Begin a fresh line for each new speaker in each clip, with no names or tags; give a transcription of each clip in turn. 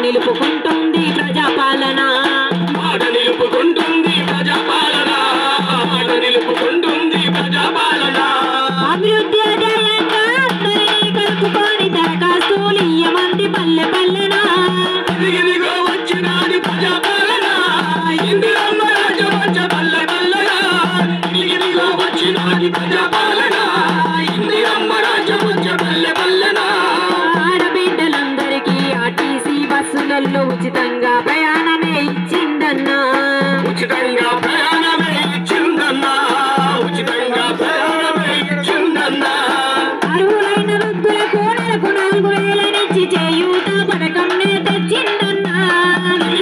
నిలుపుకుంటుంది ప్రజాపాలన మాట నిలుపుకుంటుంది ప్రజాపాలన మాట నిలుపుకుంటుంది ప్రజాపాలన అభివృద్ధి ధ్యేయంగా అందరినీ కలుపుకొని దరఖాస్తులు ఇయ్యమంది పల్లె పల్లెన ఇదిగో వచ్చినది ప్రజాపాలన ఇందిరమ్మ రాజ్యం వచ్చే పల్లె పల్లెన ఇదిగో వచ్చినది ప్రజాపాలన ఇందిరమ్మ రాజ్యం వచ్చే పల్లె పల్లెన బస్సులలో ఉచితంగా ప్రయాణమే ఇచ్చిందన్నా ఉచితంగా ప్రయాణమే ఇచ్చిందన్నా ఉచితంగా ప్రయాణమే ఇచ్చిందన్నా అర్హులైన వృద్ధులకు నెలకు 4,000 చేయూత పథకంనే తెచ్చిందన్నా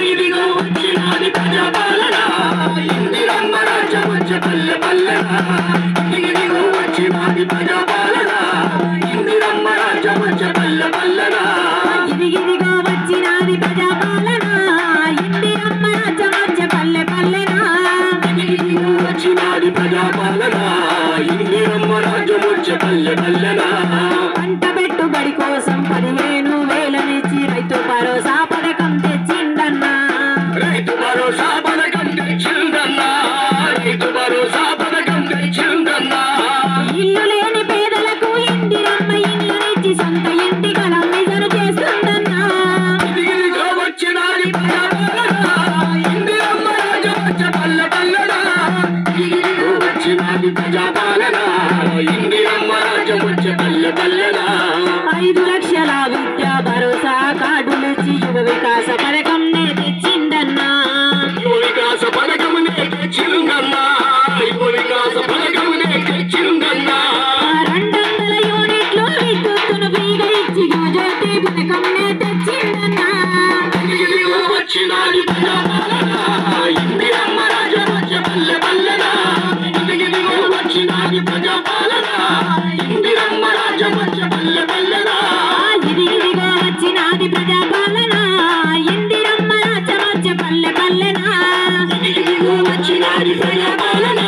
ఇదిగో వచ్చినది ప్రజాపాలన ఇందిరమ్మ రాజ్యం వచ్చే పల్లె పల్లెన ఇదిగో వచ్చినది ప్రజాపాలన ఇందిరమ్మ రాజ్యం వచ్చే పల్లె పల్లెన ఇదిగో వచ్చినది ప్రజాపాలన ఇందిరమ్మ రాజ్యం వచ్చే పల్లె పల్లెన ఇదిగో వచ్చినది ప్రజాపాలన ఇందిరమ్మ రాజ్యం వచ్చే పల్లె పల్లెన పంట పెట్టుబడి కోసం 15,000 రైతు భరోసా పథకం తెచ్చిందన్నా రైతు భరోసా పథకం తెచ్చిందన్నా రైతు భరోసా పథకం తెచ్చిందన్నా ఇల్లు లేని పేదలకు ఇందిరమ్మ ఇళ్ళనిచ్చి సొంత ఇంటి కళ నిజం చేస్తుందన్నా ఇదిగో వచ్చినది ప్రజాపాలన ఇందిరమ్మ రాజ్యం వచ్చే పల్లె పల్లెన ఇదిగో వచ్చినది ప్రజాపాలన ఇందిరమ్మ రాజ్యం వచ్చే పల్లె పల్లెన 5 లక్షల విద్యా భరోసా కార్డులిచ్చి యువ వికాస పథకం తెచ్చిందన్నా యువ వికాస పథకం తెచ్చిందన్నా యువ వికాస పథకం తెచ్చిందన్నా 200 యూనిట్లు విద్యుత్తును ఫ్రీగా ఇచ్చి యువజ్యోతి పథకం తెచ్చిందన్నా ఇదిగో వచ్చినది ప్రజాపాలన ఇందిరమ్మ రాజ్యం వచ్చే పల్లె పల్లెన ఇదిగో వచ్చినది ప్రజాపాలన ఇందిరమ్మ రాజ్యం వచ్చే పల్లె పల్లెన ఇదిగో వచ్చినది ప్రజాపాలన ఇందిరమ్మ రాజ్యం వచ్చే పల్లె పల్లెన ఇదిగో వచ్చినది ప్రజాపాలన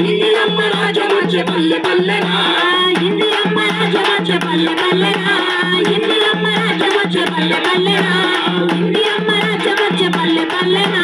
ఇందిరమ్మ రాజ్యం వచ్చే పల్లె పల్లెన ఇందిరమ్మ రాజ్యం వచ్చే పల్లె పల్లెన ఇందిరమ్మ రాజ్యం వచ్చే పల్లె పల్లెన ఇందిరమ్మ రాజ్యం వచ్చే పల్లె పల్లెన